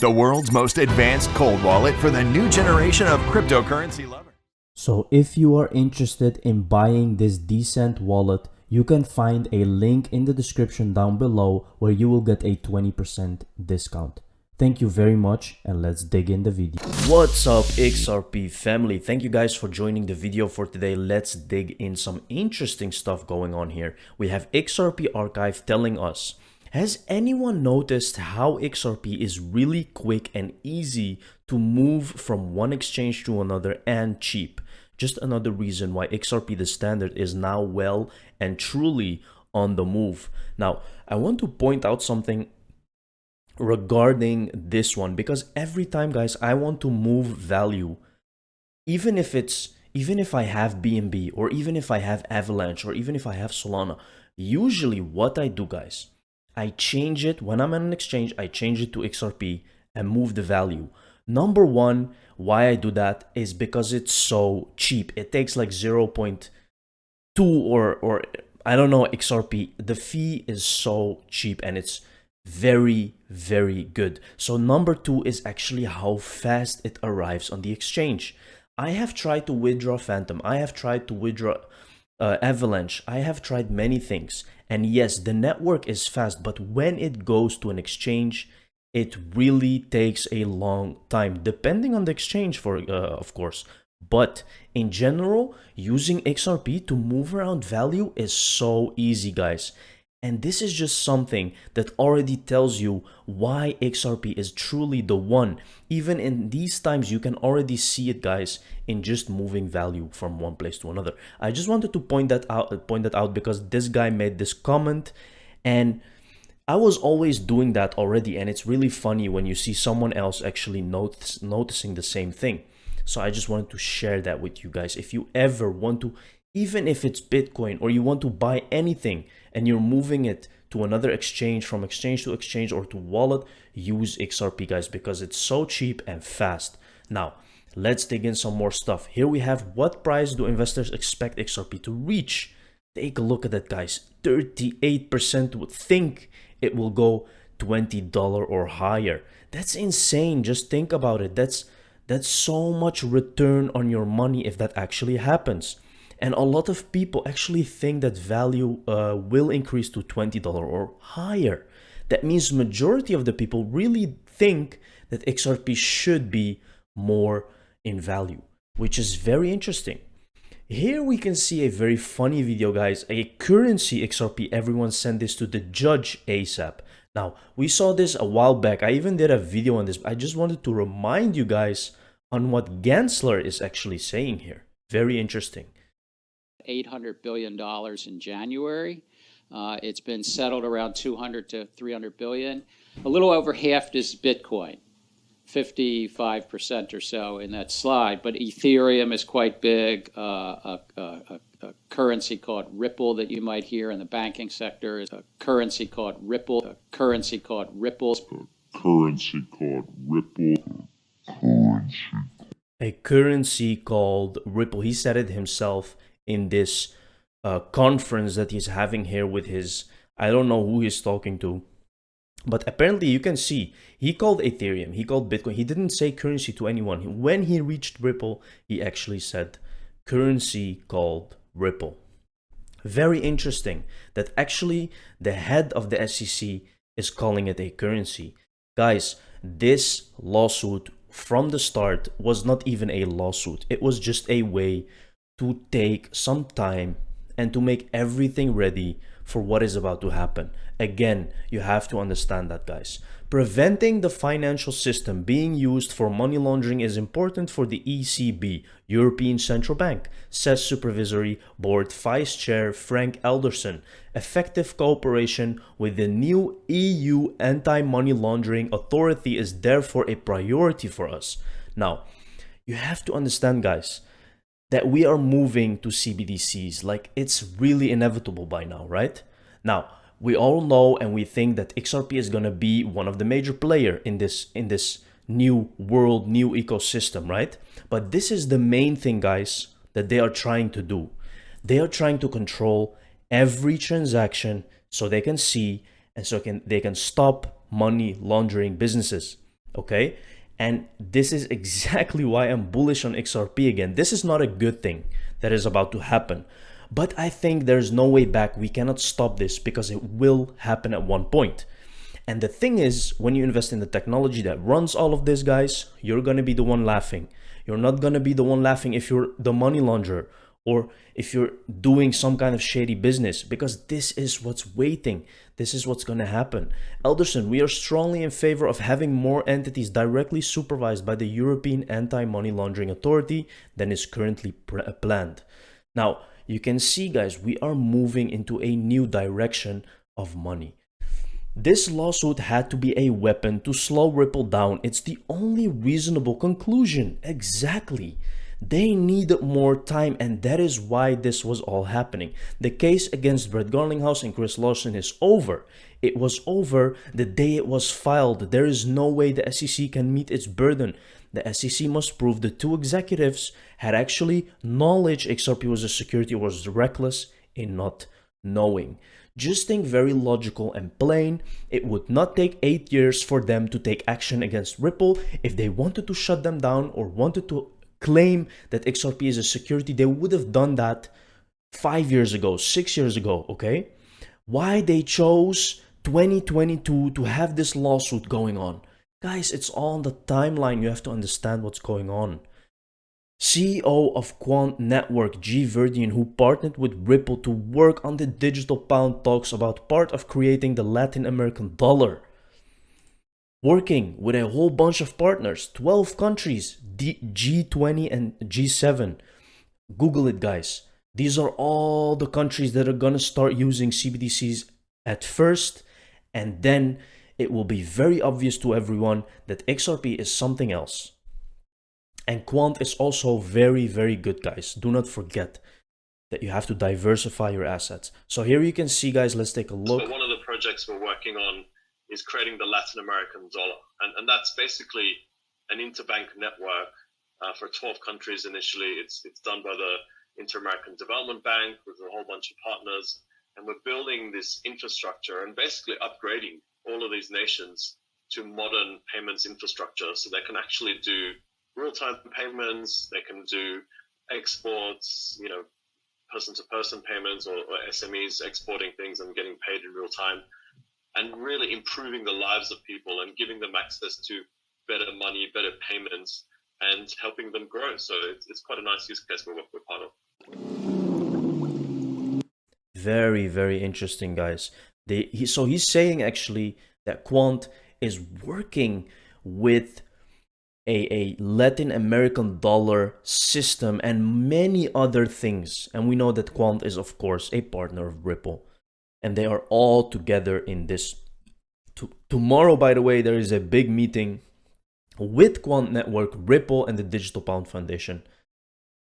the world's most advanced cold wallet for the new generation of cryptocurrency lovers. So if you are interested in buying this decent wallet, you can find a link in the description down below where you will get a 20% discount. Thank you very much, and let's dig in the video. What's up, XRP family? Thank you guys for joining the video for today. Let's dig in some interesting stuff going on here. We have XRP Archive telling us, has anyone noticed how XRP is really quick and easy to move from one exchange to another and cheap? Just another reason why XRP the standard is now well and truly on the move. Now, I want to point out something regarding this one, because every time, guys, I want to move value, even if I have BNB, or even if I have Avalanche, or even if I have Solana, usually what I do, guys, I change it when I'm on an exchange. I change it to XRP and move the value. Number one, why I do that is because it's so cheap. It takes like 0.2 or I don't know, XRP. The fee is so cheap and it's very, very good. So number two is actually how fast it arrives on the exchange. I have tried to withdraw Phantom. I have tried to withdraw Avalanche. I have tried many things, and yes, the network is fast, but when it goes to an exchange, it really takes a long time, depending on the exchange, of course. But in general, using XRP to move around value is so easy, guys. And this is just something that already tells you why XRP is truly the one. Even in these times, you can already see it, guys, in just moving value from one place to another. I just wanted to point that out because this guy made this comment, and I was always doing that already. And it's really funny when you see someone else actually noticing the same thing. So I just wanted to share that with you guys. If you ever want to, even if it's Bitcoin, or you want to buy anything and you're moving it to another exchange, from exchange to exchange or to wallet, use XRP, guys, because it's so cheap and fast. Now, let's dig in some more stuff. Here we have, what price do investors expect XRP to reach? Take a look at that, guys. 38% would think it will go $20 or higher. That's insane. Just think about it. That's so much return on your money if that actually happens. And a lot of people actually think that value will increase to $20 or higher. That means majority of the people really think that XRP should be more in value, which is very interesting. Here we can see a very funny video, guys. A Currency XRP, everyone sent this to the judge ASAP. Now, we saw this a while back. I even did a video on this. I just wanted to remind you guys on what Gensler is actually saying here. Very interesting. $800 billion in January. It's been settled around 200 to 300 billion. A little over half is Bitcoin, 55% or so in that slide. But Ethereum is quite big. A currency called Ripple that you might hear in the banking sector is a currency called Ripple. A currency called Ripple. A currency called Ripple. He said it himself in this conference that he's having here with his, I don't know who he's talking to, but apparently you can see he called Ethereum, he called Bitcoin. He didn't say currency to anyone. When he reached Ripple, he actually said currency called Ripple. Very interesting that actually the head of the SEC is calling it a currency. Guys, this lawsuit from the start was not even a lawsuit. It was just a way to take some time and to make everything ready for what is about to happen. Again, you have to understand that, guys. Preventing the financial system being used for money laundering is important for the ECB, European Central Bank, says Supervisory Board Vice Chair Frank Elderson. Effective cooperation with the new EU anti-money laundering authority is therefore a priority for us. Now, you have to understand, guys, that we are moving to CBDCs. Like, it's really inevitable by now, right? Now, we all know and we think that XRP is going to be one of the major players in this new world, new ecosystem, right? But this is the main thing, guys, that they are trying to do. They are trying to control every transaction so they can see and they can stop money laundering businesses. okay? And this is exactly why I'm bullish on XRP again. This is not a good thing that is about to happen, but I think there's no way back. We cannot stop this because it will happen at one point. And the thing is, when you invest in the technology that runs all of this, guys, you're gonna be the one laughing. You're not gonna be the one laughing if you're the money launderer or if you're doing some kind of shady business, because this is what's waiting. This is what's gonna happen. Elderson, we are strongly in favor of having more entities directly supervised by the European Anti-Money Laundering Authority than is currently planned. Now, you can see, guys, we are moving into a new direction of money. This lawsuit had to be a weapon to slow Ripple down. It's the only reasonable conclusion. Exactly. They needed more time, and that is why this was all happening. The case against Brett Garlinghouse and Chris Lawson is over. It was over the day it was filed. There is no way the SEC can meet its burden. The SEC must prove the two executives had actually knowledge XRP was a security or was reckless in not knowing. Just think very logical and plain. It would not take 8 years for them to take action against Ripple. If they wanted to shut them down or wanted to claim that XRP is a security, they would have done that 5 years ago, 6 years ago, okay? Why they chose 2022 to have this lawsuit going on? Guys, it's all on the timeline. You have to understand what's going on. CEO of Quant Network, G. Verdian, who partnered with Ripple to work on the digital pound, talks about part of creating the Latin American dollar. Working with a whole bunch of partners, 12 countries, G20 and G7. Google it, guys. These are all the countries that are going to start using CBDCs at first, and then it will be very obvious to everyone that XRP is something else. And Quant is also very, very good, guys. Do not forget that you have to diversify your assets. So here you can see, guys, let's take a look. So one of the projects we're working on is creating the Latin American dollar. And that's basically an interbank network for 12 countries initially. It's done by the Inter-American Development Bank with a whole bunch of partners. And we're building this infrastructure and basically upgrading all of these nations to modern payments infrastructure so they can actually do real-time payments, they can do exports, you know, person-to-person payments or SMEs exporting things and getting paid in real time, and really improving the lives of people and giving them access to better money, better payments, and helping them grow. So it's quite a nice use case we're part of. Very, very interesting, guys. So he's saying actually that Quant is working with a Latin American dollar system and many other things. And we know that Quant is, of course, a partner of Ripple. And they are all together in this. Tomorrow, by the way, there is a big meeting with Quant Network, Ripple, and the Digital Pound Foundation.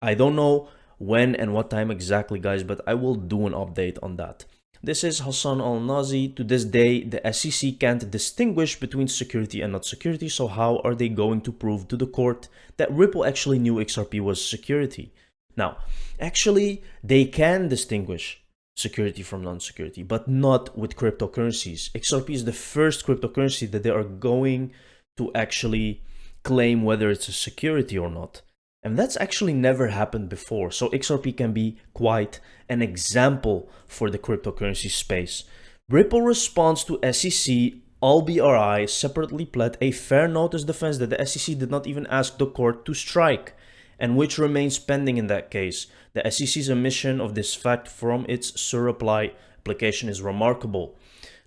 I don't know when and what time exactly, guys, but I will do an update on that. This is Hassan Al-Nazi. To this day, the SEC can't distinguish between security and not security, so how are they going to prove to the court that Ripple actually knew XRP was security? Now, actually, they can distinguish security from non-security, but not with cryptocurrencies. XRP is the first cryptocurrency that they are going to actually claim whether it's a security or not. And that's actually never happened before. So XRP can be quite an example for the cryptocurrency space. Ripple response to SEC, AllBRI separately pled a fair notice defense that the SEC did not even ask the court to strike, and which remains pending in that case. The SEC's omission of this fact from its surreply application is remarkable.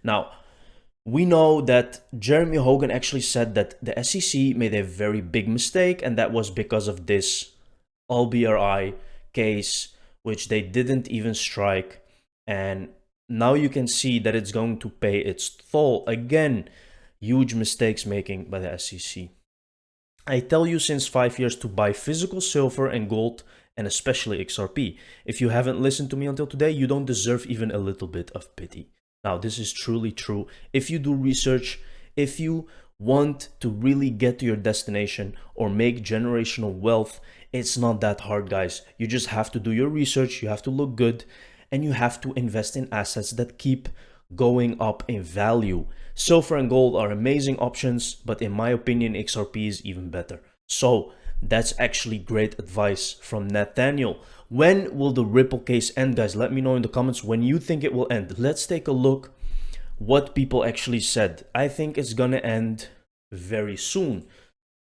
Now, we know that Jeremy Hogan actually said that the SEC made a very big mistake, and that was because of this AllBRI case, which they didn't even strike. And now you can see that it's going to pay its toll. Again, huge mistakes making by the SEC. I tell you since 5 years to buy physical silver and gold, and especially XRP. If you haven't listened to me until today, you don't deserve even a little bit of pity. Now, this is truly true. If you do research, if you want to really get to your destination or make generational wealth, it's not that hard, guys. You just have to do your research, you have to look good, and you have to invest in assets that keep going up in value. Silver and gold are amazing options, but in my opinion, XRP is even better. So that's actually great advice from Nathaniel. When will the Ripple case end, guys? Let me know in the comments when you think it will end. Let's take a look what people actually said. I think it's gonna end very soon.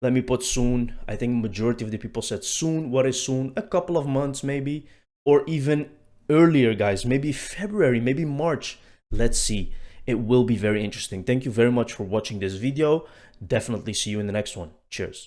Let me put soon. I think majority of the people said soon. What is soon? A couple of months maybe, or even earlier, guys. Maybe February, maybe March. Let's see. It will be very interesting. Thank you very much for watching this video. Definitely see you in the next one. Cheers.